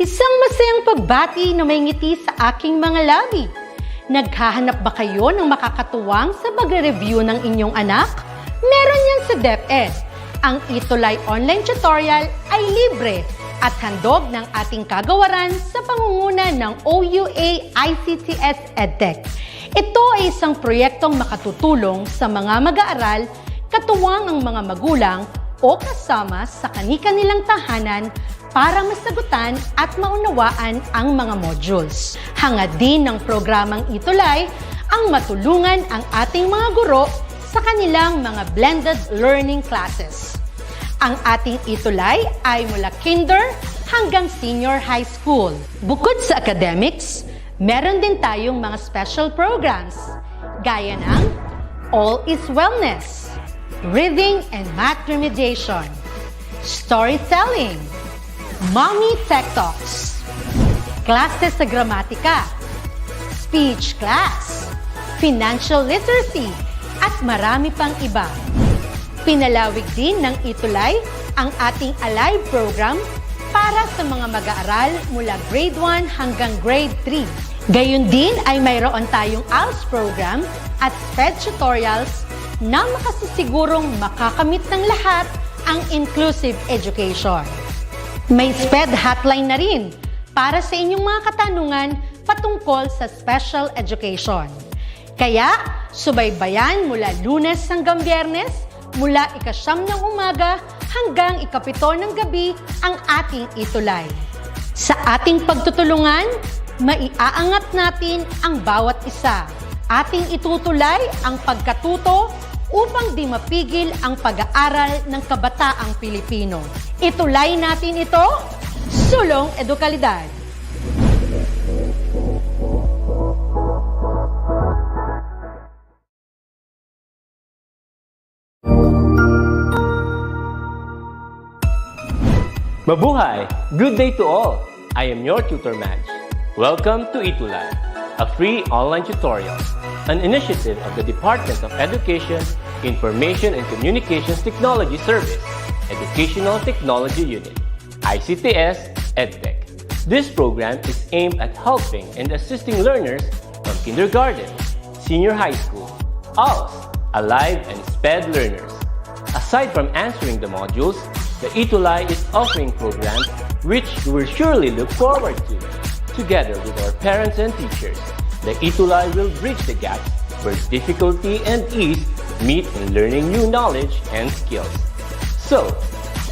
Isang masayang pagbati na may ngiti sa aking mga labi. Naghahanap ba kayo ng makakatuwang sa pag-review ng inyong anak? Meron yan sa DepEd. Ang ETUlay online tutorial ay libre at handog ng ating kagawaran sa pangunguna ng OUA ICTS EdTech. Ito ay isang proyektong makatutulong sa mga mag-aaral, katuwang ang mga magulang o kasama sa kani-kanilang tahanan para masagutan at maunawaan ang mga modules. Hangad din ng programang ETUlay ang matulungan ang ating mga guro sa kanilang mga blended learning classes. Ang ating ETUlay ay mula kinder hanggang senior high school. Bukod sa academics, meron din tayong mga special programs gaya ng All is Wellness, Reading and Math Remediation, Storytelling, Mommy Tech Talks, Classes sa Gramatika, Speech Class, Financial Literacy, at marami pang iba. Pinalawig din ng ETUlay ang ating Alive program para sa mga mag-aaral mula grade 1 hanggang grade 3. Gayun din ay mayroon tayong ALS program at SPED tutorials na makasisigurong makakamit ng lahat ang inclusive education. May SPED hotline na rin para sa inyong mga katanungan patungkol sa special education. Kaya, subaybayan mula Lunes hanggang Biyernes, mula 9:00 ng umaga hanggang 7:00 ng gabi ang ating ETUlay. Sa ating pagtutulungan, maiaangat natin ang bawat isa. Ating itutulay ang pagkatuto upang di mapigil ang pag-aaral ng kabataang Pilipino. Itulay natin ito, sulong edukalidad. Mabuhay! Good day to all! I am your tutor Madge. Welcome to ETUlay, a free online tutorial, an initiative of the Department of Education, Information and Communications Technology Service, Educational Technology Unit, ICTS EdTech. This program is aimed at helping and assisting learners from kindergarten, senior high school, ALS, Alive, and SPED learners. Aside from answering the modules, the ETUlay is offering programs which you will surely look forward to. Together with our parents and teachers, the ETUlay will bridge the gap where difficulty and ease meet in learning new knowledge and skills. So,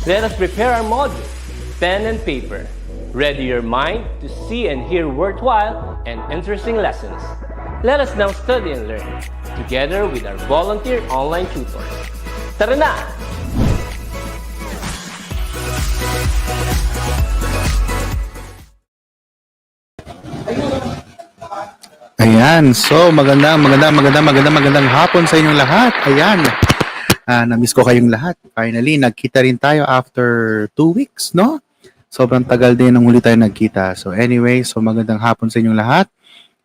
let us prepare our modules, pen and paper. Ready your mind to see and hear worthwhile and interesting lessons. Let us now study and learn, together with our volunteer online tutors. Tara na! Ayan, so magandang hapon sa inyong lahat. Ayan, na-miss ko kayong lahat. Finally, nagkita rin tayo after 2 weeks, no? Sobrang tagal din nung huli tayo nagkita. So anyway, so magandang hapon sa inyong lahat.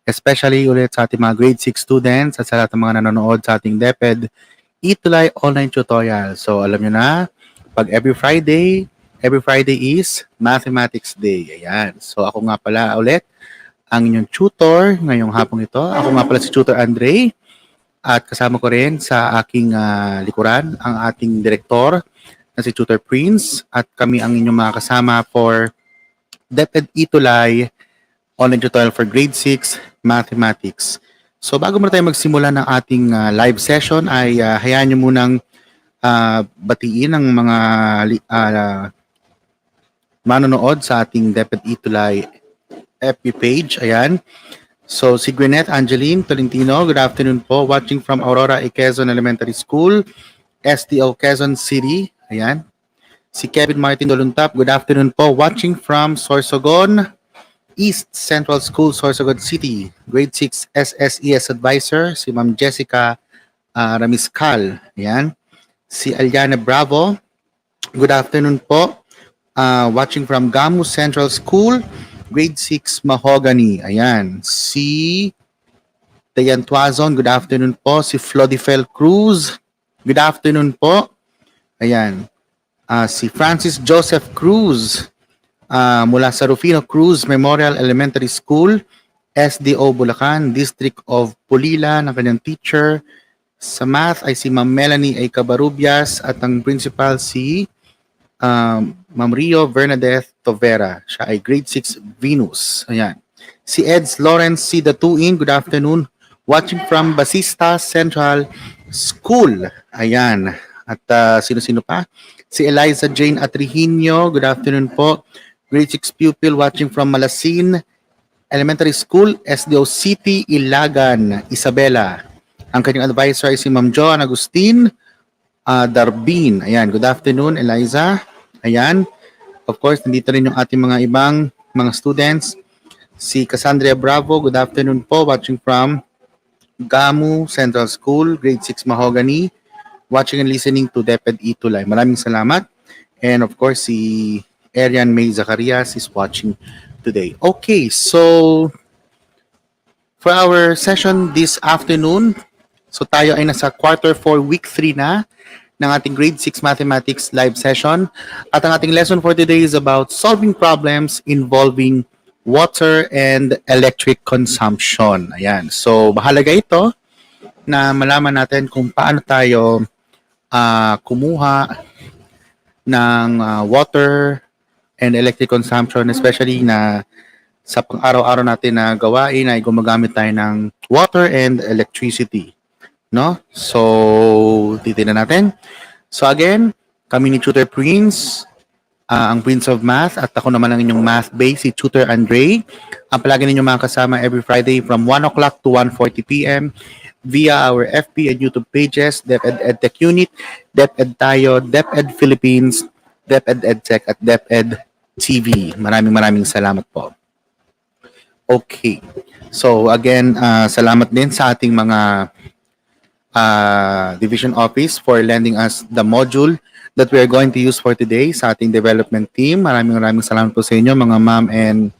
Especially ulit sa ating mga grade 6 students at sa lahat ng mga nanonood sa ating DepEd ETUlay online tutorial. So alam nyo na, pag every Friday is Mathematics Day. Ayan, so ako nga pala ulit ang inyong tutor ngayong hapong ito. Ako nga pala si Tutor Andre at kasama ko rin sa aking likuran ang ating direktor na si Tutor Prince at kami ang inyong mga kasama for DepEd ETUlay online tutorial for grade 6 Mathematics. So bago muna tayo magsimula ng ating live session ay hayaan nyo munang batiin ang mga manonood sa ating DepEd ETUlay FB page. Ayan. So, si Gwyneth Angeline Tolentino, good afternoon po. Watching from Aurora Quezon Elementary School, STO Quezon City. Ayan. Si Kevin Martin Doluntap, good afternoon po. Watching from Sorsogon East Central School, Sorsogon City. Grade 6 SSES Advisor, si Ma'am Jessica Ramiscal. Ayan. Si Aliana Bravo, good afternoon po. Watching from Gamu Central School, Grade 6 Mahogany. Ayan. Si Dayan Tuazon, good afternoon po. Si Flodifel Cruz, good afternoon po. Ayan. Si Francis Joseph Cruz, mula sa Rufino Cruz Memorial Elementary School, SDO Bulacan, District of Pulila, ng kanyang teacher. Sa math ay si Ma'am Melanie A. Cabarubias at ang principal si Ma'am Rio Bernadette Tovera. Siya ay grade 6 Venus. Ayan. Si Eds Lawrence C. Datuin, good afternoon. Watching from Basista Central School. Ayan. At sino-sino pa? Si Eliza Jane Atrihinio, good afternoon po. Grade 6 pupil watching from Malasin Elementary School, SDO City, Ilagan, Isabela. Ang kanyang advisor ay si Ma'am Joan Agustin Darbin. Ayan, good afternoon, Eliza. Ayan. Of course, nandito rin yung ating mga ibang mga students. Si Cassandra Bravo, good afternoon po, watching from Gamu Central School, grade 6 Mahogany, watching and listening to DepEd ETUlay. Maraming salamat. And of course, si Arian May Zacarias is watching today. Okay, so for our session this afternoon, so tayo ay nasa quarter 4, week 3 na ng ating grade 6 mathematics live session. At ang ating lesson for today is about solving problems involving water and electric consumption. Ayan. So, mahalaga ito na malaman natin kung paano tayo kumuha ng water and electric consumption, especially na sa pang-araw-araw natin na gawain ay gumagamit tayo ng water and electricity. No? So, titignan natin. So again, kami ni Tutor Prince, ang Prince of Math, at ako naman ang inyong math base, si Tutor Andre. Ang palagi ninyong mga kasama every Friday from 1 o'clock to 1:40 p.m. via our FB and YouTube pages, DepEd EdTech Unit, DepEd Tayo, DepEd Philippines, DepEd EdTech, at DepEd TV. Maraming salamat po. Okay. So again, salamat din sa ating mga division office for lending us the module that we are going to use for today sa ating development team. Maraming salamat po sa inyo, mga ma'am and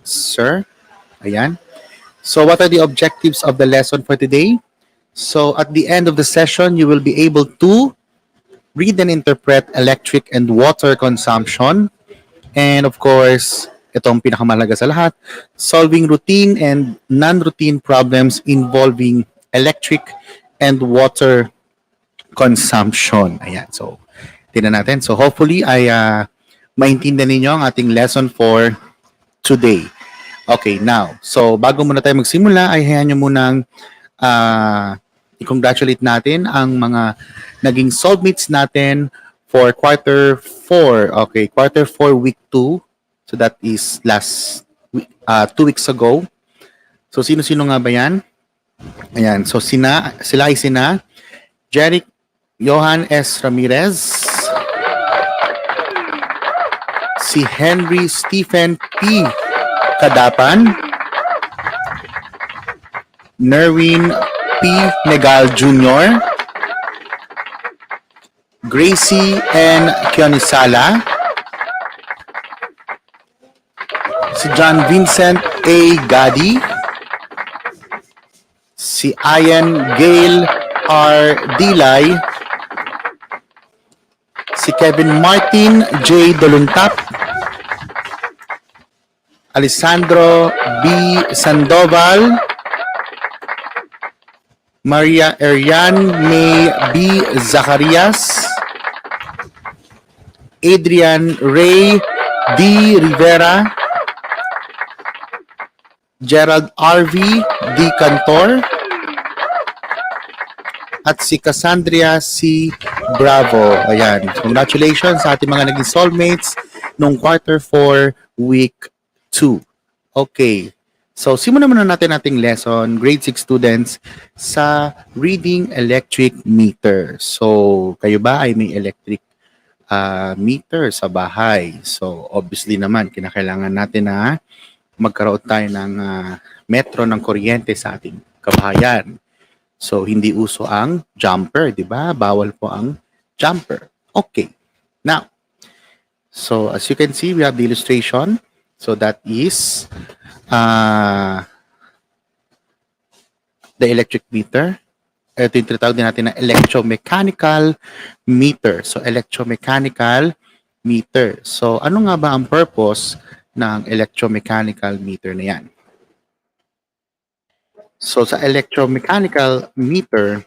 sir. Ayan. So what are the objectives of the lesson for today? So at the end of the session, you will be able to read and interpret electric and water consumption. And of course, itong pinakamahalaga sa lahat, solving routine and non-routine problems involving electric and water consumption. Ayan. So, tingnan natin. So, hopefully, ay maintindihan ninyo ang ating lesson for today. Okay, now. So, bago muna tayo magsimula, ay hayaan nyo munang i-congratulate natin ang mga naging soulmates natin for quarter 4. Okay, quarter 4, week 2. So, that is last 2 weeks ago. So, sino-sino nga ba yan? Ayan, so sila ay sina Jeric Johan S. Ramirez, si Henry Stephen P. Kadapan, Nerwin P. Negal Jr., Gracie N. Kionisala, si John Vincent A. Gadi, si Ian Gail R. Dilay, si Kevin Martin J. Doluntap, Alessandro B. Sandoval, Maria Erian May B. Zacarias, Adrian Ray D. Rivera, Gerald R.V. D. Cantor, at si Cassandra C. Bravo. Ayan. Congratulations sa ating mga naging soulmates nung quarter 4, week 2. Okay. So, simulan muna natin ating lesson, grade 6 students, sa reading electric meter. So, kayo ba ay may electric meter sa bahay? So, obviously naman, kinakailangan natin na magkaroon tayo ng metro ng kuryente sa ating kabahayan. So, hindi uso ang jumper, di ba? Bawal po ang jumper. Okay. Now, so as you can see, we have the illustration. So, that is the electric meter. Ito yung tinatawag din natin na electromechanical meter. So, electromechanical meter. So, ano nga ba ang purpose ng electromechanical meter na yan? So, sa electromechanical meter,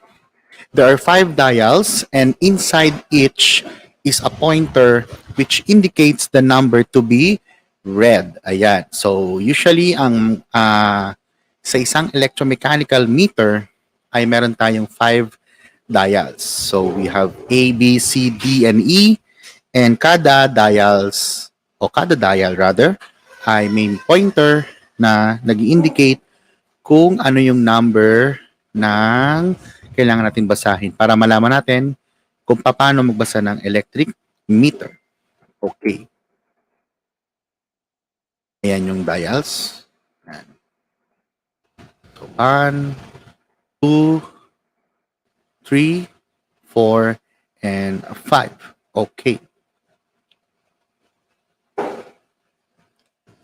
there are 5 dials and inside each is a pointer which indicates the number to be read. Ayan. So, usually, sa isang electromechanical meter ay meron tayong 5 dials. So, we have A, B, C, D, and E. And kada dial rather, ay may pointer na nag-indicate kung ano yung number ng kailangan natin basahin para malaman natin kung paano magbasa ng electric meter. Okay. Ayan yung dials. Ayan. So, 1, 2, 3, 4, and 5. Okay.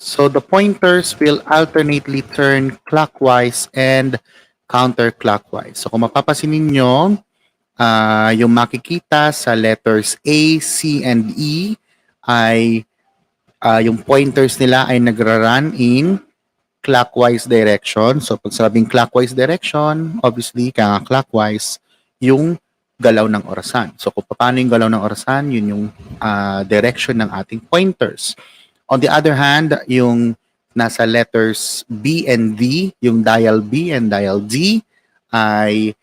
So the pointers will alternately turn clockwise and counterclockwise. So kung mapapasin ninyo, yung makikita sa letters A, C, and E ay yung pointers nila ay nagra-run in clockwise direction. So pag sabing clockwise direction, obviously kaya clockwise yung galaw ng orasan. So kung paano yung galaw ng orasan, yun yung direction ng ating pointers. On the other hand, yung nasa letters B and D, yung dial B and dial D, ay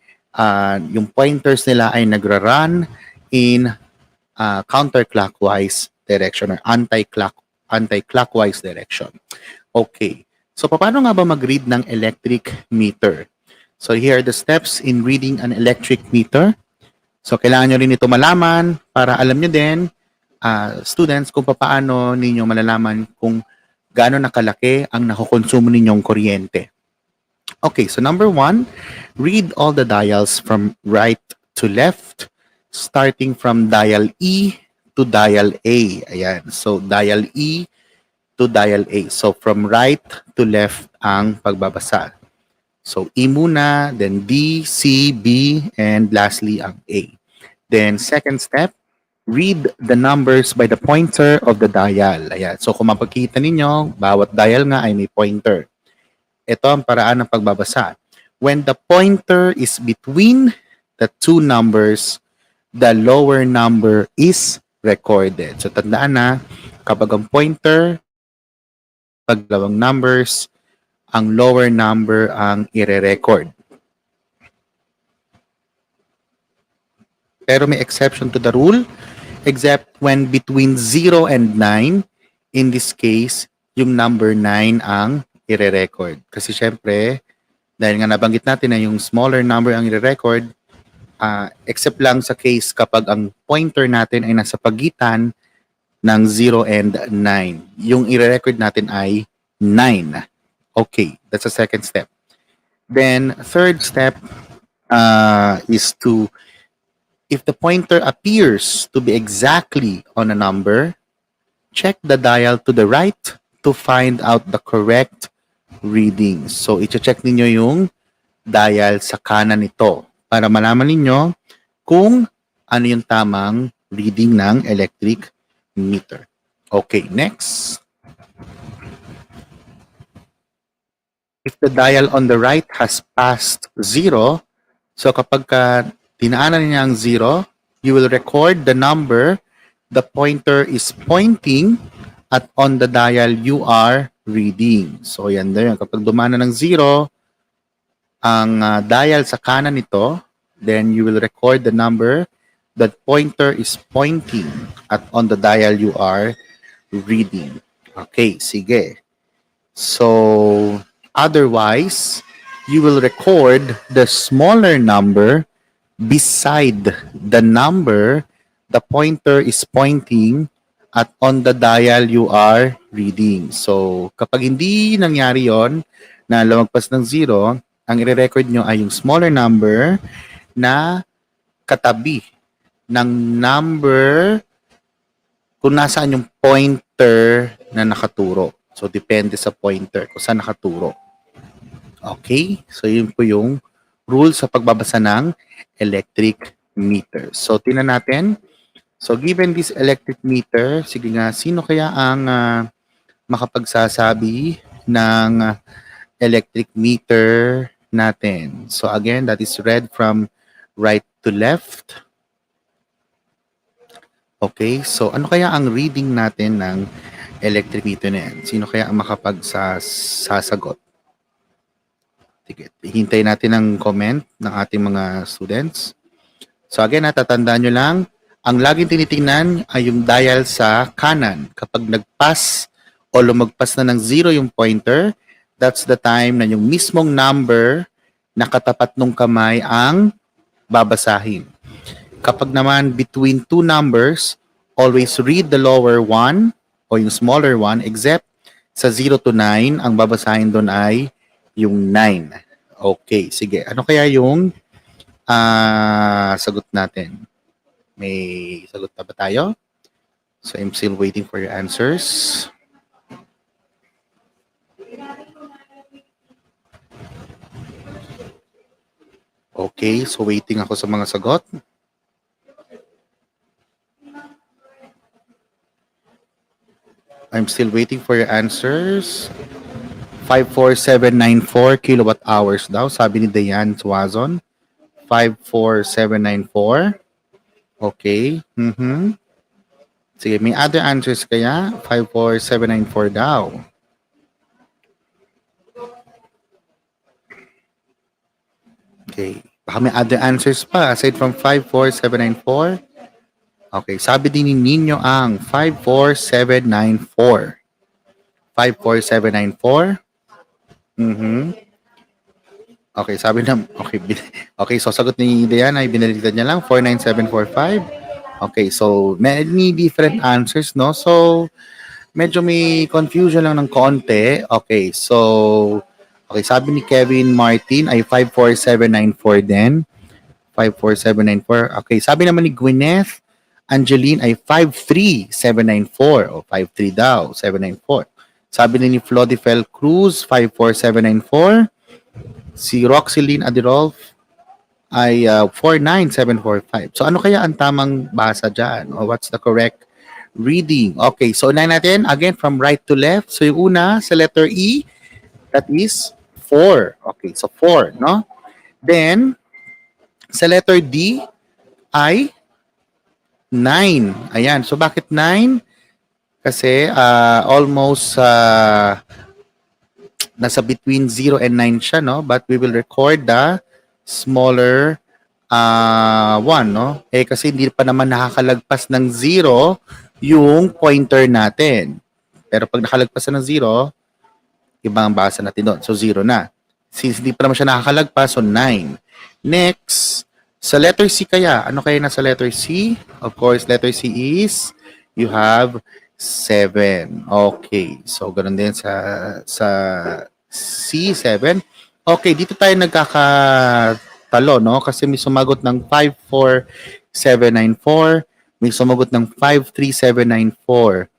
yung pointers nila ay nagra-run in counterclockwise direction or anti-clockwise direction. Okay. So, paano nga ba mag-read ng electric meter? So, here are the steps in reading an electric meter. So, kailangan nyo rin ito malaman para alam nyo din students kung paano ninyo malalaman kung gaano nakalaki ang nakukonsumo ninyong kuryente. Okay, so number 1, read all the dials from right to left, starting from dial E to dial A. Ayan, so dial E to dial A. So from right to left ang pagbabasa. So E muna, then D, C, B, and lastly ang A. Then second step, read the numbers by the pointer of the dial. Ayan. So kung mapakita ninyo, bawat dial nga ay may pointer. Ito ang paraan ng pagbabasa. When the pointer is between the two numbers, the lower number is recorded. So tandaan na, kapag ang pointer, paglawang numbers, ang lower number ang ire-record. Pero may exception to the rule, except when between 0 and 9, in this case, yung number 9 ang ire-record. Kasi syempre, dahil nga nabanggit natin na yung smaller number ang ire-record, except lang sa case kapag ang pointer natin ay nasa pagitan ng 0 and 9. Yung ire-record natin ay 9. Okay, that's the second step. Then, third step is to if the pointer appears to be exactly on a number, check the dial to the right to find out the correct reading. So, i-check ninyo yung dial sa kanan nito para malaman ninyo kung ano yung tamang reading ng electric meter. Okay, next. If the dial on the right has passed 0, so kapag dinaanan niya ang 0, you will record the number the pointer is pointing at on the dial you are reading. So, yan din. Kapag dumaanan ng 0, ang dial sa kanan nito, then you will record the number that pointer is pointing at on the dial you are reading. Okay, sige. So, otherwise, you will record the smaller number beside the number the pointer is pointing at on the dial you are reading. So, kapag hindi nangyari yon na lumagpas ng 0, ang i-record nyo ay yung smaller number na katabi ng number kung nasaan yung pointer na nakaturo. So, depende sa pointer kung saan nakaturo. Okay? So, yun po yung rule sa pagbabasa ng electric meter. So, tingnan natin. So, given this electric meter, sige nga, sino kaya ang makapagsasabi ng electric meter natin? So, again, that is read from right to left. Okay, so ano kaya ang reading natin ng electric meter na yan? Sino kaya ang makapagsasagot? Sige, hintayin natin ang comment ng ating mga students. So again, natatandaan nyo lang, ang laging tinitingnan ay yung dial sa kanan. Kapag nag-pass o lumagpas na ng 0 yung pointer, that's the time na yung mismong number na katapat ng kamay ang babasahin. Kapag naman between two numbers, always read the lower one o yung smaller one, except sa 0 to 9, ang babasahin doon ay yung 9. Okay, sige. Ano kaya yung sagot natin? May sagot na ba tayo? So I'm still waiting for your answers. Okay, so waiting ako sa mga sagot. I'm still waiting for your answers. 54794 kilowatt hours daw, sabi ni Dayan Suazon. 54794. Okay. Sige, may other answers kaya? 54794 daw. Okay. Baka may other answers pa aside from 54794. Okay, sabi din ni Nino ang 54794. 54794. Okay, sabi na, okay, so sagot ni Diana ay binaliktad niya lang, 49745. Okay, so many different answers, no? So, medyo may confusion lang ng konti. Okay, so, okay, sabi ni Kevin Martin ay 54794 din. 54794. Okay, sabi naman ni Gwyneth Angeline ay 53794. O, 53 daw, 794. Sabi ni Flodifel Cruz, 54794. Si Roxeline Adirolf ay 49745. So ano kaya ang tamang basa dyan? O what's the correct reading? Okay, so unahin natin again from right to left. So yung una sa letter E, that is 4. Okay, so 4, no? Then, sa letter D ay 9. Ayan, so bakit 9? Kasi almost nasa between 0 and 9 siya, no? But we will record the smaller one, no? Eh, kasi hindi pa naman nakakalagpas ng 0 yung pointer natin. Pero pag nakalagpas na ng 0, ibang basa natin doon. So, 0 na. Since hindi pa naman siya nakakalagpas, so 9. Next, sa letter C kaya, ano kaya nasa letter C? Of course, letter C is, you have 7. Okay. So, ganun din sa C, 7. Okay, dito tayo nagkakatalo, no? Kasi may sumagot ng 54794, may sumagot ng 53794.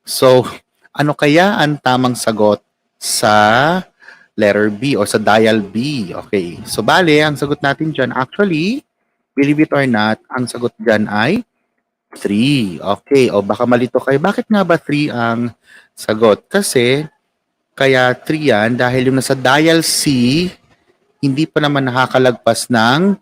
So, ano kaya ang tamang sagot sa letter B o sa dial B? Okay. So, bale, ang sagot natin dyan, actually, believe it or not, ang sagot dyan ay 3. Okay. O baka malito kayo. Bakit nga ba 3 ang sagot? Kasi, kaya 3 yan dahil yung nasa dial C, hindi pa naman nakakalagpas ng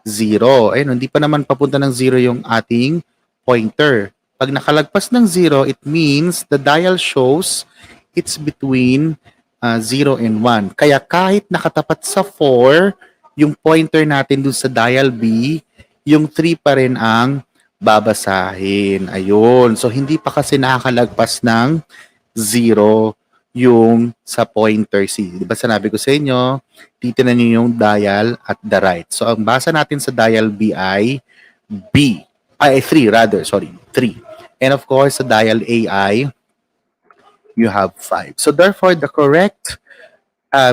0. Ayun, hindi pa naman papunta ng 0 yung ating pointer. Pag nakalagpas ng 0, it means the dial shows it's between 0 and 1. Kaya kahit nakatapat sa 4, yung pointer natin dun sa dial B, yung 3 pa rin ang babasahin. Ayun. So, hindi pa kasi nakakalagpas ng 0 yung sa pointer C. Di ba sanabi ko sa inyo, titinan niyo yung dial at the right. So, ang basa natin sa dial B ay B. Ay, 3 rather. Sorry, 3. And of course, sa dial A ay you have 5. So, therefore, the correct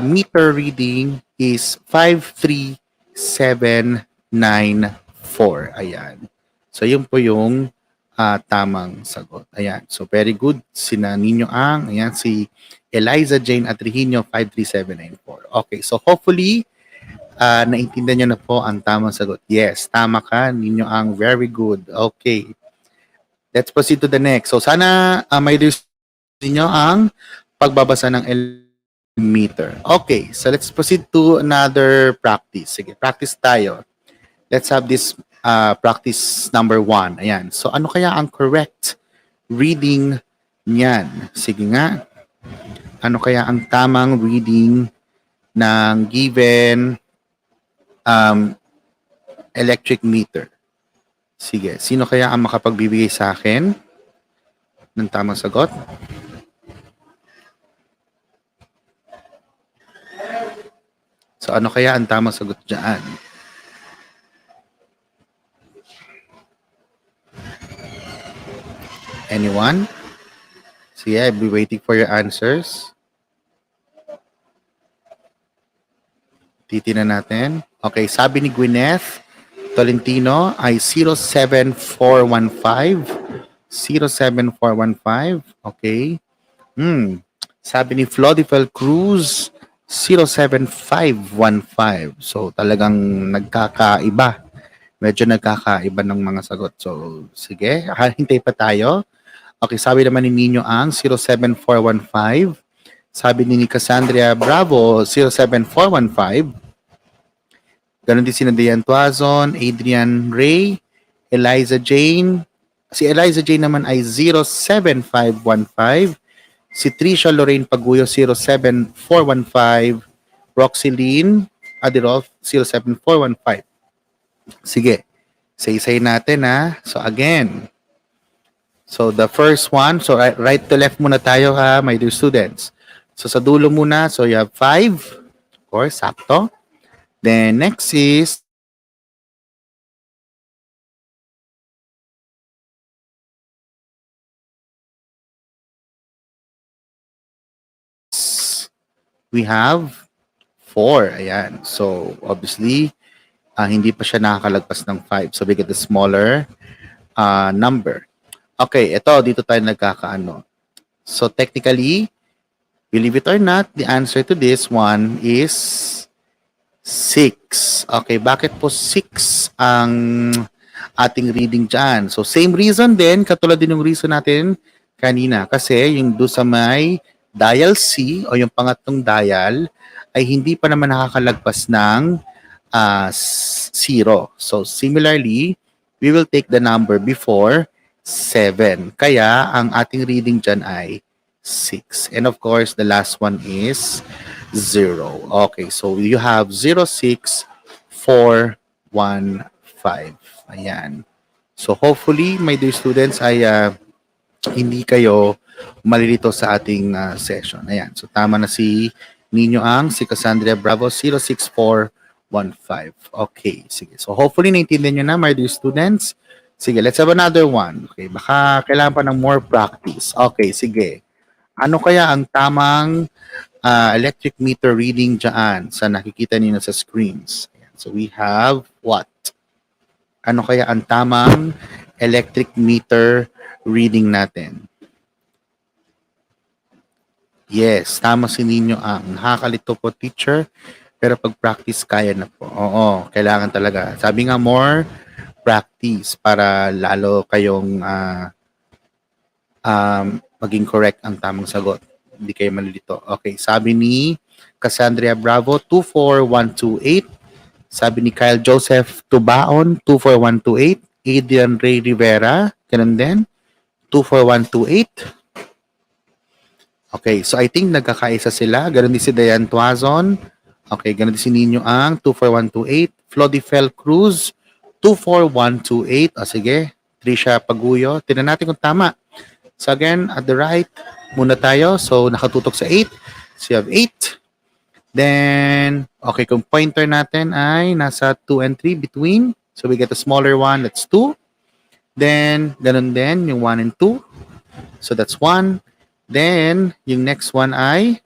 meter reading is 53794. Ayan. So, yun po yung tamang sagot. Ayan. So, very good. Sina Nino Ang. Ayan, si Eliza Jane Atrihino, 53794. Okay. So, hopefully, naintindihan nyo na po ang tamang sagot. Yes, tama ka, Nino Ang. Very good. Okay. Let's proceed to the next. So sana may ninyo ang pagbabasa ng meter. Okay, so let's proceed to another practice. Sige, practice tayo. Let's have this practice number 1. Ayan. So ano kaya ang correct reading niyan? Sige nga. Ano kaya ang tamang reading ng given electric meter? Sige, sino kaya ang makapagbibigay sa akin ng tamang sagot? So ano kaya ang tamang sagot dyan? Anyone? Sige, I'll be waiting for your answers. Titingnan natin. Okay, sabi ni Gwyneth Tolentino ay 07415. 07415. Okay. Sabi ni Flodifel Cruz 07515. So talagang nagkakaiba. Medyo nagkakaiba ng mga sagot. So sige, hintay pa tayo. Okay, sabi naman ni Nino ang 07415. Sabi ni Cassandra Bravo 07415. Ganon din si Diane Tuazon, Adrian Ray, Eliza Jane. Si Eliza Jane naman ay 07515. Si Trisha Lorraine Paguyo 07415. Roxeline Adirolf 07415. Sige. Say natin ha. So again. So the first one, so right to left muna tayo ha, my dear students. So sa dulo muna, so you have 5. Of course, sakto. Then next is we have 4. Ayan. So obviously, hindi pa siya nakakalagpas ng 5. So we get the smaller number. Okay, dito tayo nagkakaano. So technically, believe it or not, the answer to this one is 6. Okay, bakit po 6 ang ating reading dyan? So same reason din, katulad din yung reason natin kanina. Kasi yung do sa may dial C o yung pangatlong dial ay hindi pa naman nakakalagpas ng 0. So similarly, we will take the number before 7. Kaya, ang ating reading dyan ay 6. And of course, the last one is 0. Okay, so you have 06415. Ayan. So hopefully, my dear students, ay hindi kayo malilito sa ating session. Ayan. So tama na si Nino Ang, si Cassandra Bravo, 06415. Okay, sige. So hopefully, naintindihan nyo na, my dear students. Sige, let's have another one. Okay, baka kailangan pa ng more practice. Okay, sige. Ano kaya ang tamang electric meter reading dyan sa nakikita niyo sa screens? Ayan. So we have what? Ano kaya ang tamang electric meter reading natin? Yes, tama si Nino ang nakakalito po, teacher. Pero pag practice, kaya na po. Oo, kailangan talaga. Sabi nga, more practice para lalo kayong maging correct ang tamang sagot. Hindi kayo malilito. Okay, sabi ni Cassandra Bravo, 24128. Sabi ni Kyle Joseph Tubaon, 24128. Adrian Ray Rivera, ganun din, 24128. Okay, so I think nagkakaisa sila. Ganun din si Diane Tuazon. Okay, ganun din si Nino Ang, 24128. Flodifel Cruz, 24128. O sige, Trisha Paguyo. Tingnan natin kung tama. So again, at the right, muna tayo. So nakatutok sa 8. So you have 8. Then, okay, kung pointer natin ay nasa 2 and 3 between. So we get a smaller one, that's 2. Then, ganun din, yung 1 and 2. So that's 1. Then, yung next one ay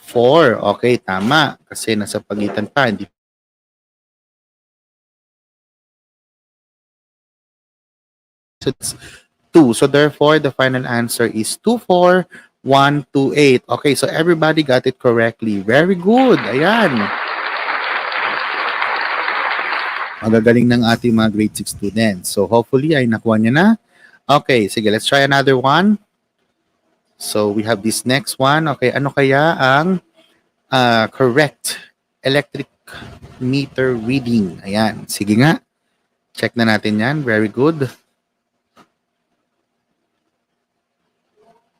4. Okay, tama. Kasi nasa pagitan pa. Hindi. So it's 2. So therefore, the final answer is 24128. Okay, so everybody got it correctly. Very good. Ayan. Magagaling ng ating mga grade 6 students. So hopefully ay nakuha niya na Okay, sige, let's try another one. So we have this next one. Okay, ano kaya ang correct electric meter reading? Ayan, sige nga. Check na natin yan. Very good.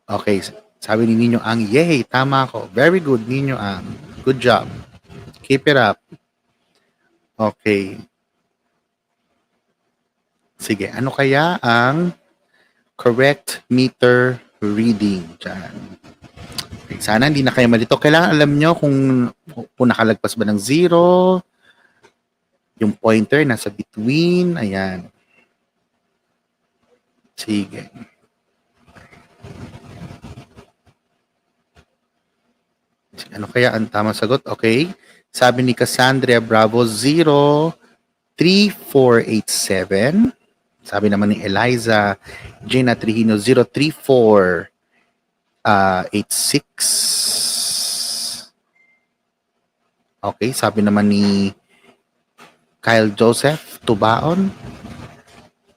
Okay, sabi ni Ninyo Ang, yay, tama ako. Very good, Ninyo Ang. Good job. Keep it up. Okay. Sige, ano kaya ang correct meter reading? Diyan. Okay, sana hindi na kayo malito. Kailangan alam nyo kung nakalagpas ba ng 0, yung pointer nasa between. Ayan. Sige. Ano kaya ang tamang sagot? Okay. Sabi ni Cassandra Bravo 03487. Sabi naman ni Eliza Gina Trujillo 03486. Okay, sabi naman ni Kyle Joseph Tubaon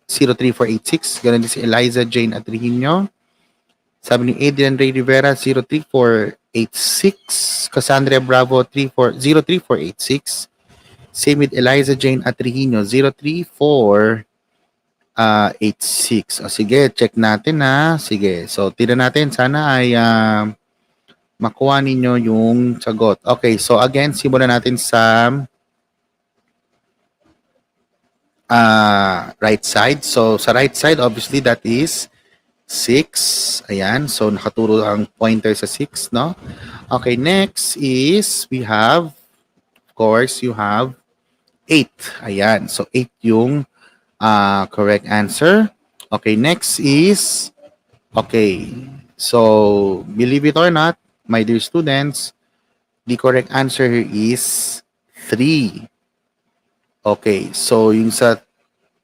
03486. Ganun din si Eliza Jane Atrihino. Sabi ni Adrian Ray Rivera 03486. Cassandra Bravo 03486. Same with Eliza Jane Atrihino 03486. O sige, check natin na. Sige, so tignan natin. Sana ay makuha ninyo yung sagot. Okay, so again, simulan natin sa right side. So sa right side, obviously that is 6. Ayan, so nakaturo ang pointer sa 6, no? Okay, next is we have, of course, you have 8. Ayan, so 8 yung correct answer. Okay, next is, okay, so believe it or not, my dear students, the correct answer here is 3. Okay, so yung sa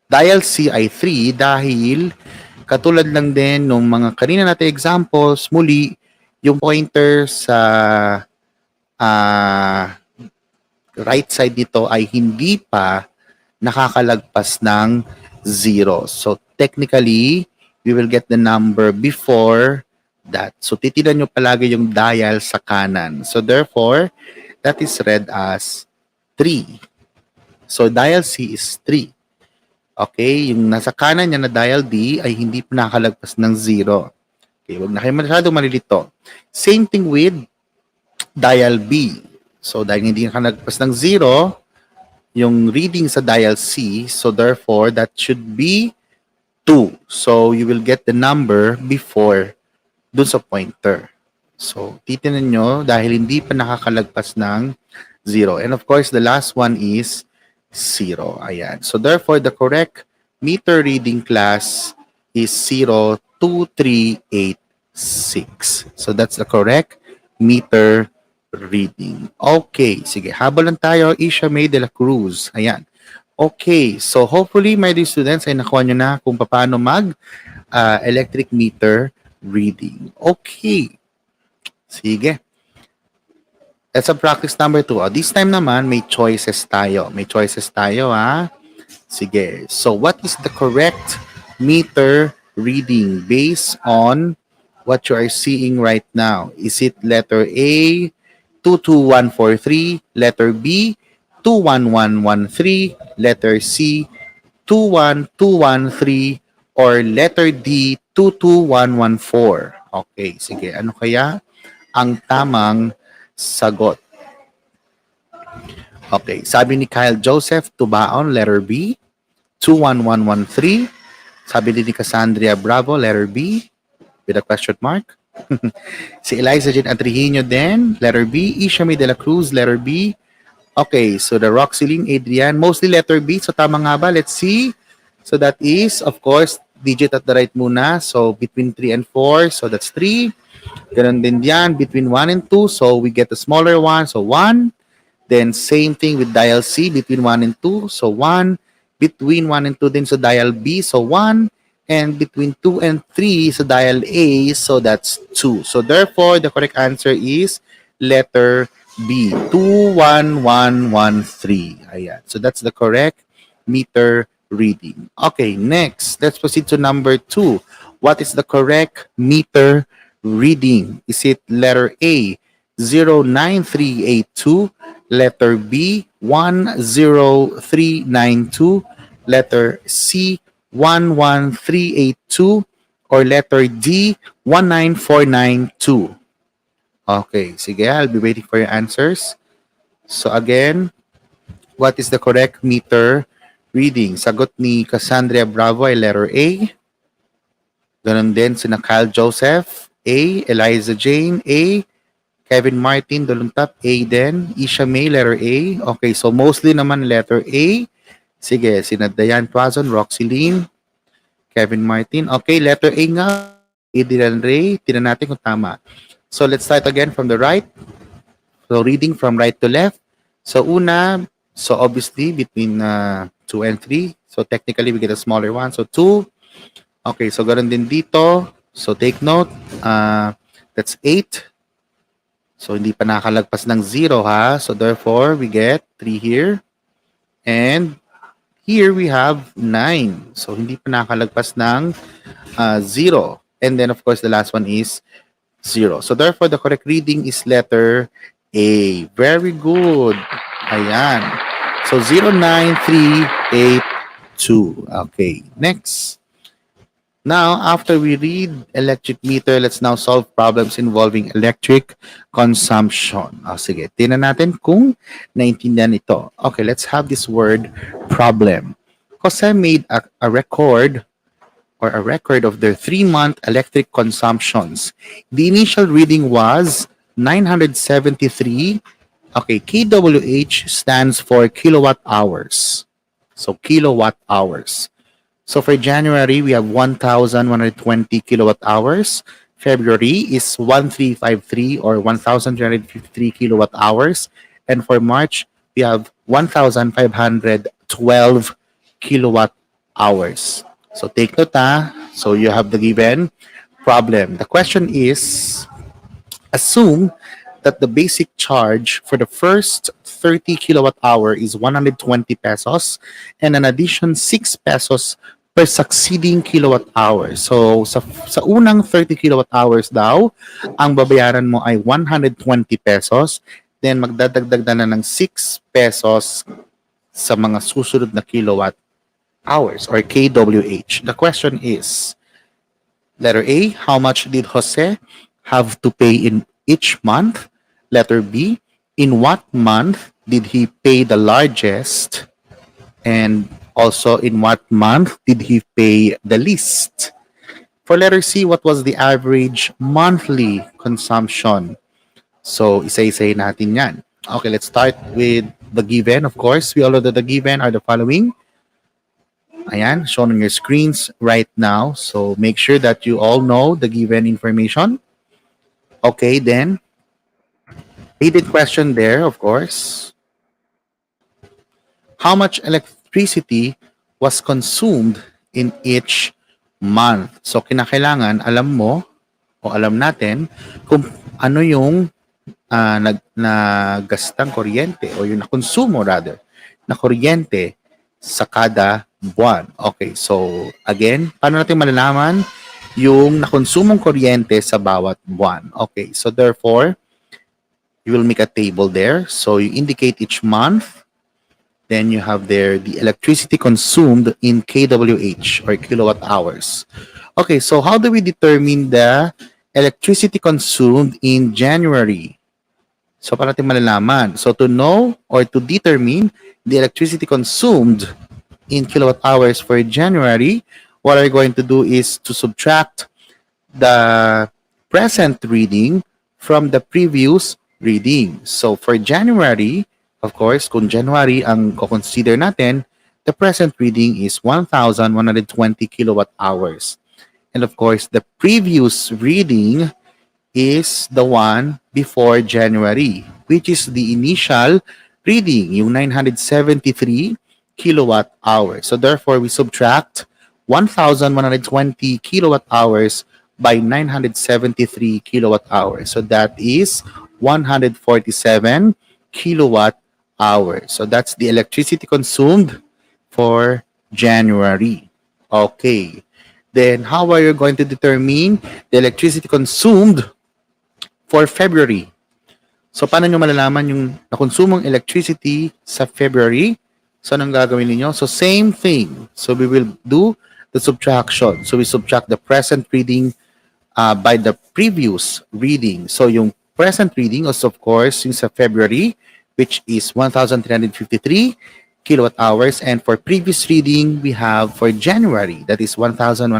dial C ay 3 dahil katulad lang din nung mga kanina natin examples, muli, yung pointer sa right side dito ay hindi pa nakakalagpas ng 0. So technically, we will get the number before that. So titinan nyo palagi yung dial sa kanan. So therefore, that is read as 3. So dial C is 3. Okay, yung nasa kanan niya na dial D ay hindi pa nakalagpas ng 0. Okay, wag na kayo masyadong malilito. Same thing with dial B. So dahil hindi nakalagpas ng 0, yung reading sa dial C, so therefore that should be 2. So you will get the number before dun sa pointer. So titinan nyo dahil hindi pa nakakalagpas ng 0. And of course, the last one is 0. Ayan. So therefore, the correct meter reading class is 02386. So that's the correct meter reading. Okay. Sige. Habol lang tayo. Isha May de la Cruz. Ayan. Okay. So hopefully, my dear students, ay nakuha nyo na kung paano mag electric meter reading. Okay. Sige. That's a practice number 2. This time naman, may choices tayo. May choices tayo, ha? Sige. So, what is the correct meter reading based on what you are seeing right now? Is it letter A, 22143, letter B, 21113, letter C, 21213, or letter D, 22114? Okay, sige. Ano kaya ang tamang sagot? Okay, sabi ni Kyle Joseph Tubaon, letter B, 21113. Sabi din ni Cassandra Bravo, letter B, with a question mark. Si Eliza Jean Atrihino din, letter B. Ishami de la Cruz, letter B. Okay, so the Roxeline Adrian, mostly letter B. So tama nga ba? Let's see. So that is, of course, digit at the right muna. So between 3 and 4, so that's 3. Ganun din yan, between 1 and 2, so we get the smaller one, so 1. Then same thing with dial C, between 1 and 2, so 1. Between 1 and 2 din sa dial B, so 1. And between 2 and 3 sa dial A, so that's 2. So therefore, the correct answer is letter B, 21113. Ayan. So that's the correct meter reading. Okay, next, let's proceed to number 2. What is the correct meter reading? Is it letter A, 09382, letter B, 10392, letter C, 11382, or letter D, 19492? Okay, sige, I'll be waiting for your answers. So again, what is the correct meter reading? Sagot ni Cassandra Bravo ay letter A. Ganon din sina Kyle Joseph, A. Eliza Jane, A. Kevin Martin, Duluntap, A din. Isha May, letter A. Okay, so mostly naman letter A. Sige, sina Diane Tuazon, Roxy Lynn, Kevin Martin. Okay, letter A nga. A. Dylan Ray. Tignan natin kung tama. So let's start again from the right. So reading from right to left. So una, so obviously between 2 and 3. So technically we get a smaller one. So 2. Okay, so ganoon din dito. So take note. That's 8. So hindi pa nakalagpas ng 0 ha. So therefore we get 3 here. And here we have 9. So hindi pa nakalagpas ng 0. And then of course the last one is 0. So therefore the correct reading is letter A. Very good. Ayan. So 09382. Okay. Next. Now, after we read electric meter, let's now solve problems involving electric consumption. Sige, tingnan natin kung naintindihan ito. Okay, let's have this word problem. Jose made a record of their 3-month electric consumptions. The initial reading was 973. Okay, kWh stands for kilowatt hours. So kilowatt hours. So for January, we have 1,120 kilowatt hours. February is 1,353 or 1,353 kilowatt hours. And for March, we have 1,512 kilowatt hours. So take note ha. So you have the given problem. The question is, assume that the basic charge for the first 30 kilowatt hour is 120 pesos and an addition 6 pesos per succeeding kilowatt hour. So sa unang 30 kilowatt hours daw, ang babayaran mo ay 120 pesos, then magdadagdag na ng 6 pesos sa mga susunod na kilowatt hours or kWh. The question is, letter A, how much did Jose have to pay in each month? Letter B, in what month did he pay the largest? And also, in what month did he pay the least? For letter C, what was the average monthly consumption? So, isa-isayin natin yan. Okay, let's start with the given. Of course, we all know that the given are the following. Ayan, shown on your screens right now. So, make sure that you all know the given information. Okay, then, needed question there, of course. How much electricity was consumed in each month? So, kinakailangan alam mo o alam natin kung ano yung nagastang kuryente o yung nakonsumo rather na kuryente sa kada buwan. Okay, so again, paano natin malalaman yung nakonsumong kuryente sa bawat buwan? Okay, so therefore, you will make a table there. So you indicate each month. Then you have there the electricity consumed in kWh or kilowatt hours. Okay, so how do we determine the electricity consumed in January? So para natin malalaman. So to know or to determine the electricity consumed in kilowatt hours for January, what we're going to do is to subtract the present reading from the previous reading. So for January, of course, kung January ang consider natin, the present reading is 1,120 kilowatt hours. And of course, the previous reading is the one before January, which is the initial reading, yung 973 kilowatt hours. So therefore, we subtract 1,120 kilowatt hours by 973 kilowatt hours. So that is 147 kilowatt hours. So that's the electricity consumed for January. Okay. Then how are you going to determine the electricity consumed for February? So paano nyo malalaman yung nakonsumong electricity sa February? So anong gagawin niyo? So same thing. So we will do the subtraction. So we subtract the present reading by the previous reading. So yung present reading is of course yung sa February, which is 1,353 kilowatt hours. And for previous reading, we have for January, that is 1,120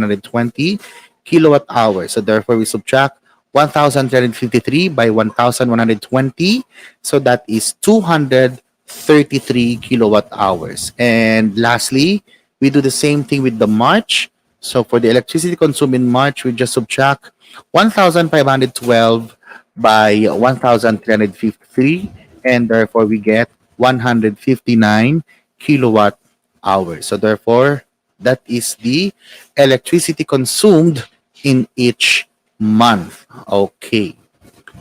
kilowatt hours. So therefore, we subtract 1,353 by 1,120. So that is 233 kilowatt hours. And lastly, we do the same thing with the March. So for the electricity consumed in March, we just subtract 1,512 by 1,353, and therefore we get 159 kilowatt hours. So therefore, that is the electricity consumed in each month. Okay.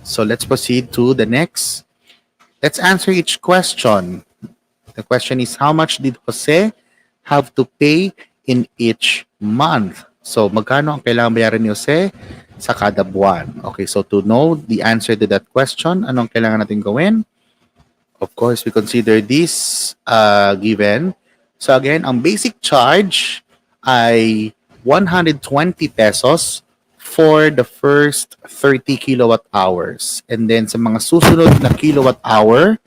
So let's proceed to the next. Let's answer each question. The question is, how much did Jose have to pay in each month? So, magkano ang kailangan bayaran ni Jose sa kada buwan? Okay, so to know the answer to that question, anong kailangan natin gawin? Of course, we consider this given. So again, ang basic charge ay 120 pesos for the first 30 kilowatt hours. And then sa mga susunod na kilowatt hour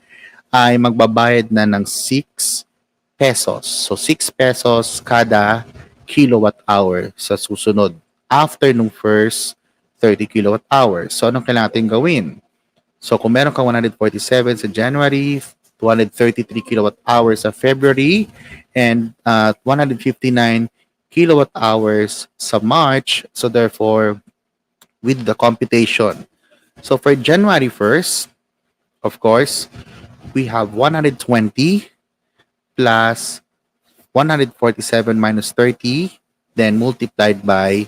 ay magbabayad na ng 6 pesos. So 6 pesos kada kilowatt hour sa susunod after nung first 30 kilowatt hours. So anong kailangan natin gawin? So kung meron kang 147 sa January, 233 kilowatt hours sa February, and 159 kilowatt hours sa March. So therefore, with the computation. So for January 1st, of course, we have 120 plus 147 minus 30, then multiplied by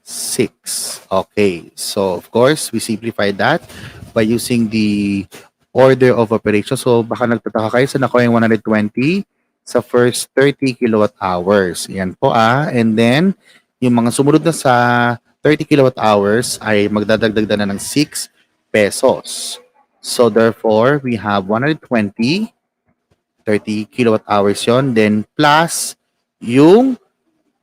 6. Okay, so of course, we simplify that by using the order of operation. So baka nagtataka kayo sa nakuha yung 120 sa first 30 kilowatt hours. Yan po And then, yung mga sumunod na sa 30 kilowatt hours ay magdadagdag na ng 6 pesos. So therefore, we have 120, 30 kilowatt hours yon, then plus yung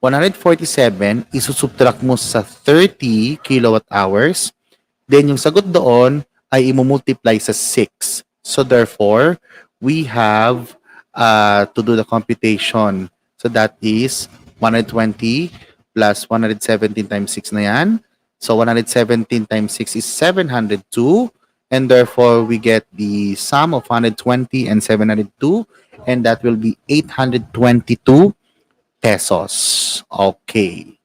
147, isusubtract mo sa 30 kilowatt hours. Then yung sagot doon ay imumultiply sa 6. So therefore, we have to do the computation. So that is 120 plus 117 times 6 na yan. So 117 times 6 is 702. And therefore, we get the sum of 120 and 702. And that will be 822 pesos. Okay.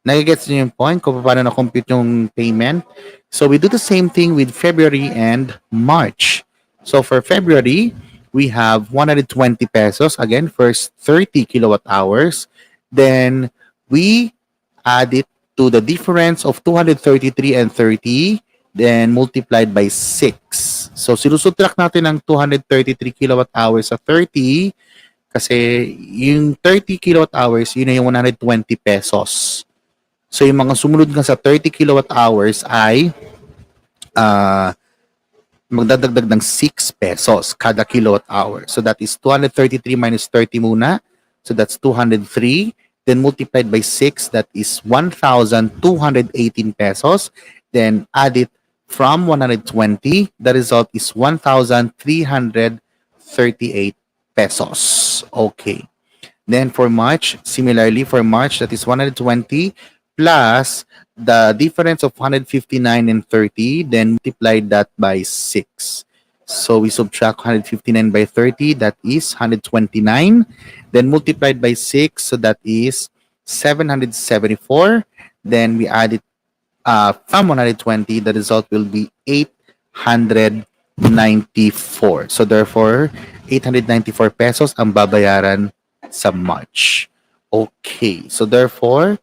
Nagigets niyo yung point kung paano na-compute yung payment? So we do the same thing with February and March. So for February, we have 120 pesos. Again, first 30 kilowatt hours. Then we add it to the difference of 233 and 30, then multiplied by 6. So sinusubtract natin ang 233 kilowatt hours sa 30 kasi yung 30 kilowatt hours, yun na yung 120 pesos. So yung mga sumunod nga sa 30 kilowatt hours ay magdadagdag ng 6 pesos kada kilowatt hour. So that is 233 minus 30 muna. So that's 203. Then multiplied by 6, that is 1,218 pesos. Then add it from 120. The result is 1,338 pesos. Okay. Then for March, similarly for March, that is 120 plus the difference of 159 and 30, then multiplied that by 6. So we subtract 159 by 30, that is 129. Then multiplied by 6, so that is 774. Then we add it from 120, the result will be 894. So therefore, 894 pesos ang babayaran sa March. Okay. So therefore,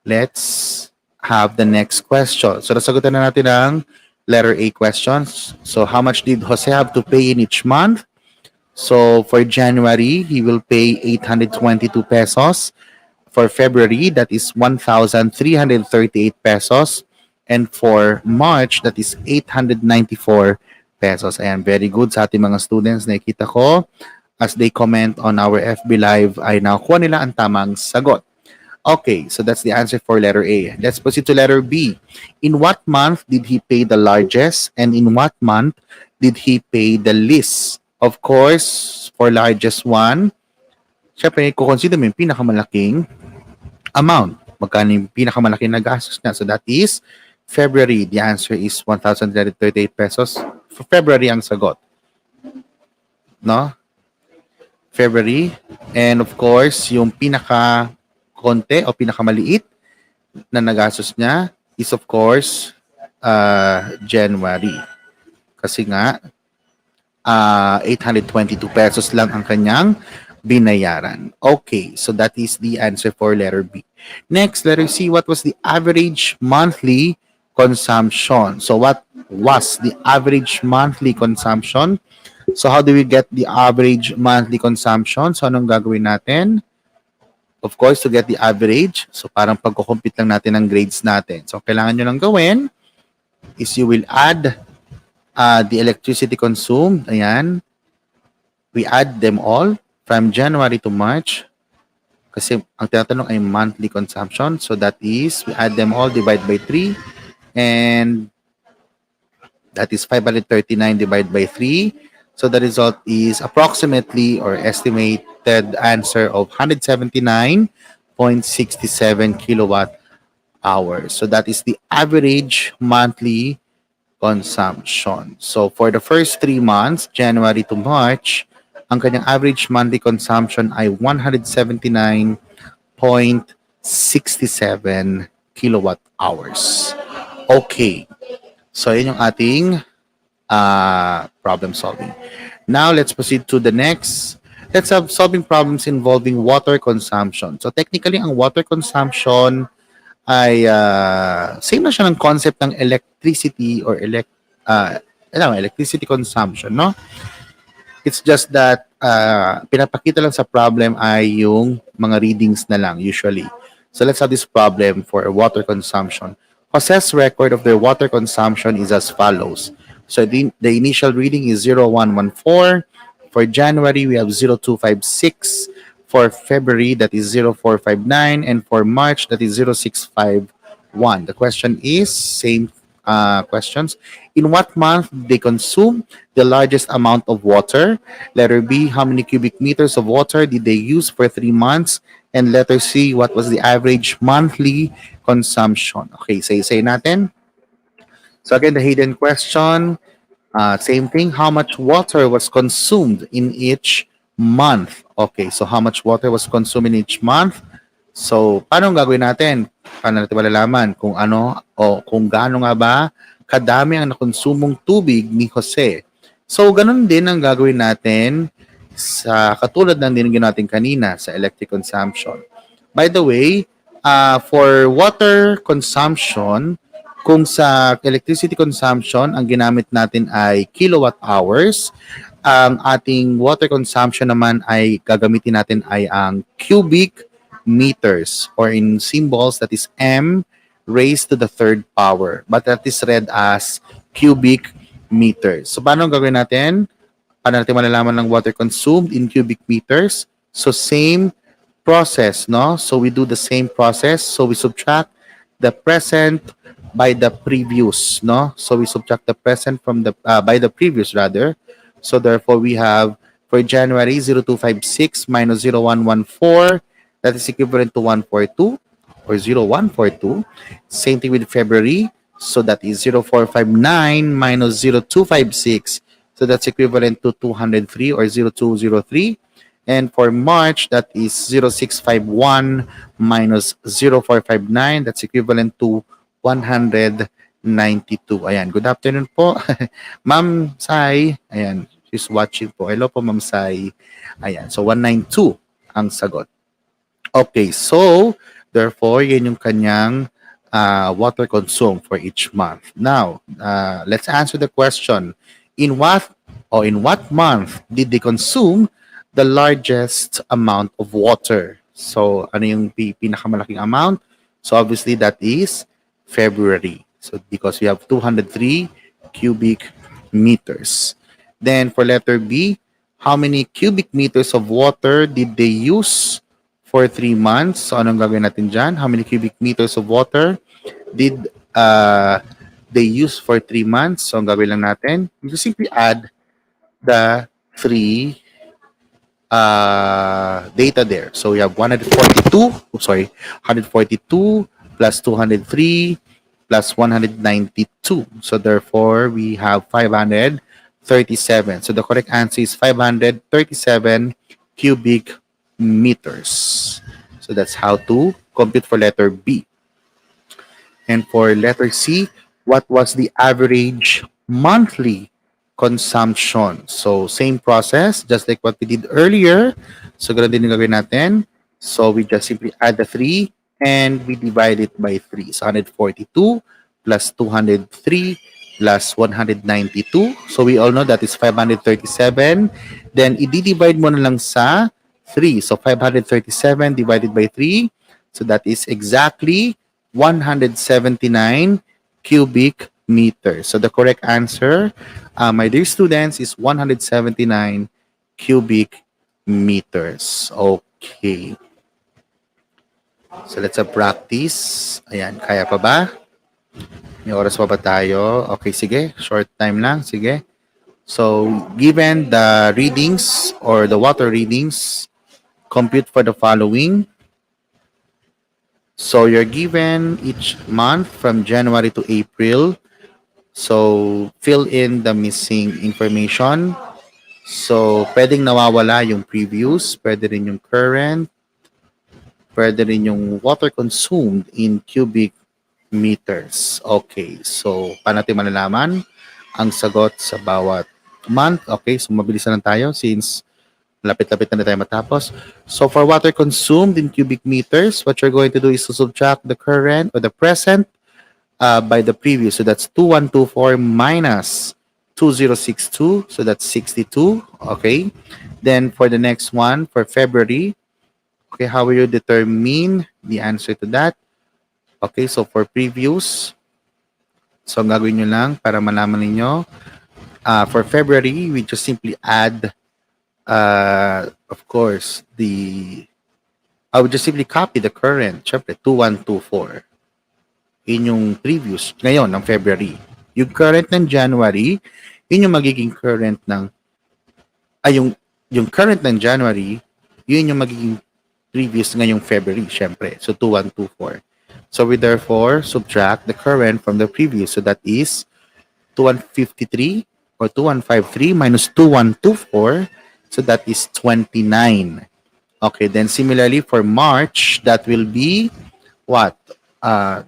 let's have the next question. So nasagutan na natin ang letter A questions. So how much did Jose have to pay in each month? So for January, he will pay 822 pesos. For February, that is 1,338 pesos. And for March, that is 894 pesos. Ayan, very good sa ating mga students. Nakikita ko, as they comment on our FB Live, ay nakuha nila ang tamang sagot. Okay, so that's the answer for letter A. Let's proceed to letter B. In what month did he pay the largest and in what month did he pay the least? Of course, for largest one, syempre, kukonsider mo yung pinakamalaking amount. Magkano yung pinakamalaking na gastos niya? So that is February. The answer is 1,338 pesos. For February ang sagot. No? February. And of course, yung pinaka-konti o pinakamaliit na nagastos niya is of course January. Kasi nga, 822 pesos lang ang kanyang binayaran. Okay, so that is the answer for letter B. Next, letter C, what was the average monthly consumption? So what was the average monthly consumption? So how do we get the average monthly consumption? So anong gagawin natin? Of course, to get the average. So parang pagkukumpit lang natin ang grades natin. So kailangan nyo lang gawin is you will add the electricity consumed. Ayan. We add them all from January to March. Kasi ang tinatanong ay monthly consumption. So that is, we add them all, divide by 3. And that is 539 divided by 3. So the result is approximately or estimated answer of 179.67 kilowatt hours. So that is the average monthly consumption. So for the first 3 months, January to March, ang kanyang average monthly consumption ay 179.67 kilowatt hours. Okay. So yun yung ating problem solving. Now let's proceed to the next. Let's have solving problems involving water consumption. So technically, ang water consumption ay same na siya ng concept ng electricity or electricity consumption, no? It's just that pinapakita lang sa problem ay yung mga readings na lang usually. So let's have this problem for water consumption. Jose's record of their water consumption is as follows. So the initial reading is 0114. For January, we have 0256. For February, that is 0459. And for March, that is 0651. The question is, same questions. In what month did they consume the largest amount of water? Letter B, how many cubic meters of water did they use for 3 months? And letter C, what was the average monthly consumption? Okay, say natin. So again, the hidden question, same thing. How much water was consumed in each month? Okay, so how much water was consumed in each month? So, paano gagawin natin? Paano natin malalaman kung ano o kung gaano nga ba kadami ang nakonsumong tubig ni Jose? So, ganun din ang gagawin natin sa katulad ng dinigyan natin kanina sa electric consumption. By the way, for water consumption, kung sa electricity consumption, ang ginamit natin ay kilowatt hours, ang ating water consumption naman ay gagamitin natin ay ang cubic meters or in symbols that is M raised to the third power. But that is read as cubic meters. So paano gagawin natin? Paano natin malalaman ng water consumed in cubic meters? So same process, no? So we do the same process. So we subtract the present by the previous, no? So we subtract the present from the by the previous rather. So therefore we have for January 0256 minus 0114, that is equivalent to 142 or 0142. Same thing with February. So that is 0459 minus 0256. So that's equivalent to 203 or 0203. And for March, that is 0651 minus 0459. That's equivalent to 192. Ayan. Good afternoon po. Ma'am Sai. Ayan. She's watching po. Hello po, Ma'am Sai. Ayan. So, 192 ang sagot. Okay. So, therefore, yan yung kanyang water consumed for each month. Now, let's answer the question. In what or in what month did they consume the largest amount of water? So, ano yung pinakamalaking amount? So, obviously, that is February. So, because we have 203 cubic meters. Then, for letter B, how many cubic meters of water did they use for 3 months? So, anong gagawin natin dyan? How many cubic meters of water did they use for 3 months? So, ang gagawin lang natin, we just simply add the three data there. So we have 142 plus 203 plus 192. So therefore, we have 537. So the correct answer is 537 cubic meters. So that's how to compute for letter B. And for letter C, what was the average monthly consumption? So, same process, just like what we did earlier. So, ganun din yung gagawin natin. So, we just simply add the 3 and we divide it by 3. So, 142 plus 203 plus 192. So, we all know that is 537. Then, i-divide mo na lang sa 3. So, 537 divided by 3. So, that is exactly 179 cubic meters. So the correct answer, my dear students, is 179 cubic meters. Okay. So let's practice. Ayan, kaya pa ba? May oras pa ba tayo? Okay, sige. Short time lang. Sige. So, given the readings or the water readings, compute for the following. So you're given each month from January to April. So fill in the missing information. So pwedeng nawawala yung previous, pwede rin yung current, pwede rin yung water consumed in cubic meters. Okay, so paano natin malalaman ang sagot sa bawat month? Okay, so mabilis na lang tayo since lapit-lapit na tayo matapos. So for water consumed in cubic meters, what you're going to do is to subtract the current or the present by the previous. So that's 2124 minus 2062. So that's 62. Okay. Then for the next one, for February, okay, how will you determine the answer to that? Okay, so for previous, so ang gagawin nyo lang para malaman ninyo, for February, we just simply add of course, I would just simply copy the current, syempre, 2124 in yung previous, ngayon, ng February. Yung current ng January, yun yung magiging current ng, yung current ng January, yun yung magiging previous ngayong February, syempre. So, 2124. So, we therefore subtract the current from the previous. So, that is 2153 or 2153 minus 2124. So that is 29. Okay, then similarly for March, that will be what?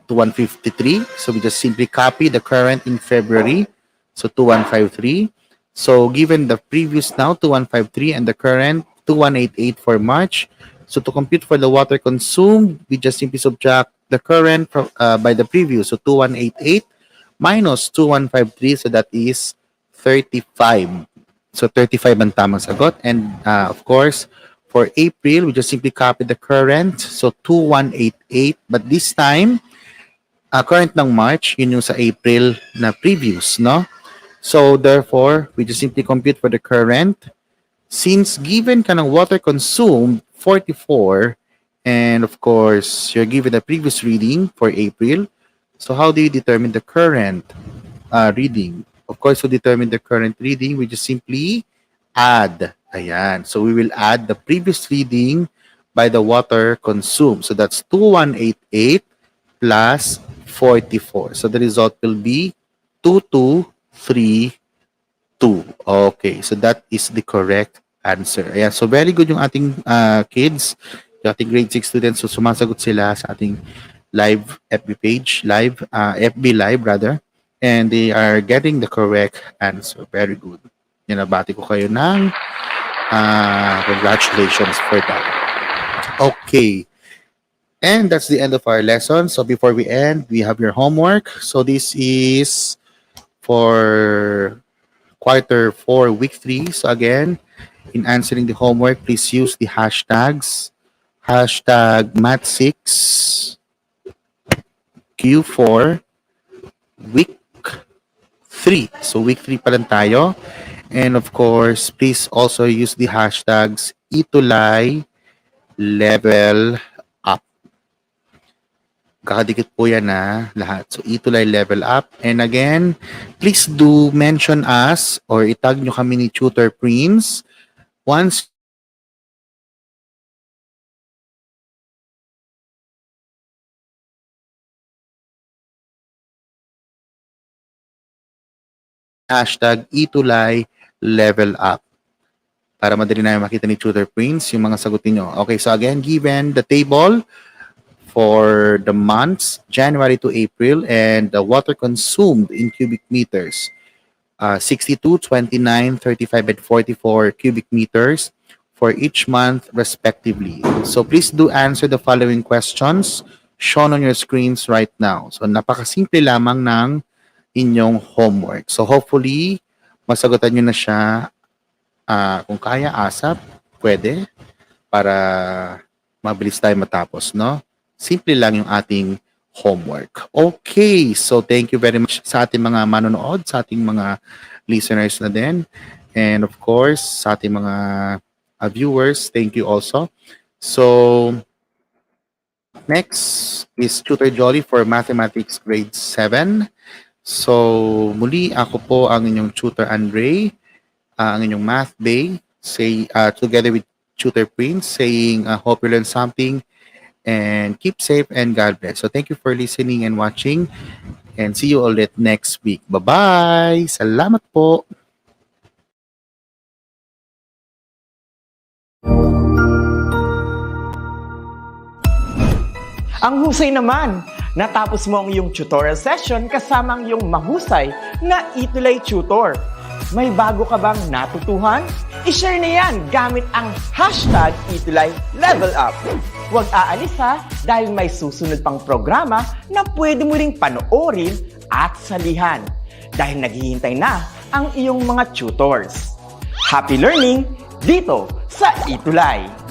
2153. So we just simply copy the current in February. So 2153. So given the previous now, 2153, and the current, 2188 for March. So to compute for the water consumed, we just simply subtract the current from, by the previous. So 2188 minus 2153. So that is 35. So 35 ang tamang sagot. And of course, for April, we just simply copy the current. So 2188. But this time, current ng March, yun yung sa April na previous, no? So therefore, we just simply compute for the current. Since given ka ng water consumed, 44, and of course, you're given the previous reading for April. So how do you determine the current reading? Of course, to determine the current reading, we just simply add. Ayan. So we will add the previous reading by the water consumed. So that's 2188 plus 44. So the result will be 2232. Okay. So that is the correct answer. Ayan. So very good yung ating kids, yung ating grade 6 students. So sumasagot sila sa ating live FB page, FB live rather. And they are getting the correct answer. Very good. Nabati ko kayo ng congratulations for that. Okay. And that's the end of our lesson. So before we end, we have your homework. So this is for quarter 4, week 3. So again, in answering the homework, please use the hashtags. Hashtag Math6 Q4 week 3. So week 3 pa lang tayo. And of course, please also use the hashtags ETUlay level up. Kakadikit po yan na lahat. So ETUlay level up. And again, please do mention us or itag nyo kami ni Tutor Prince once hashtag ETUlay level up. Para madali na makita ni Tutor Prince yung mga sagutin nyo. Okay, so again, given the table for the months January to April and the water consumed in cubic meters, 62, 29, 35, and 44 cubic meters for each month respectively. So please do answer the following questions shown on your screens right now. So napakasimple lamang ng inyong homework. So hopefully, masagutan nyo na siya. Kung kaya, ASAP, pwede, para mabilis tayo matapos, no? Simple lang yung ating homework. Okay, so thank you very much sa ating mga manonood, sa ating mga listeners na din. And of course, sa ating mga viewers, thank you also. So, next is Tutor Jolly for Mathematics Grade 7. So, muli ako po ang inyong Tutor Andre, ang inyong Math Bay, together with Tutor Prince, saying, hope you learned something and keep safe and God bless. So, thank you for listening and watching and see you ulit next week. Bye-bye! Salamat po! Ang husay naman! Natapos mo ang iyong tutorial session kasama ang iyong mahusay na ETUlay tutor. May bago ka bang natutuhan? I-share na yan gamit ang hashtag ETUlay level up. Huwag aalis ha, dahil may susunod pang programa na pwede mo ring panoorin at salihan. Dahil naghihintay na ang iyong mga tutors. Happy learning dito sa ETUlay!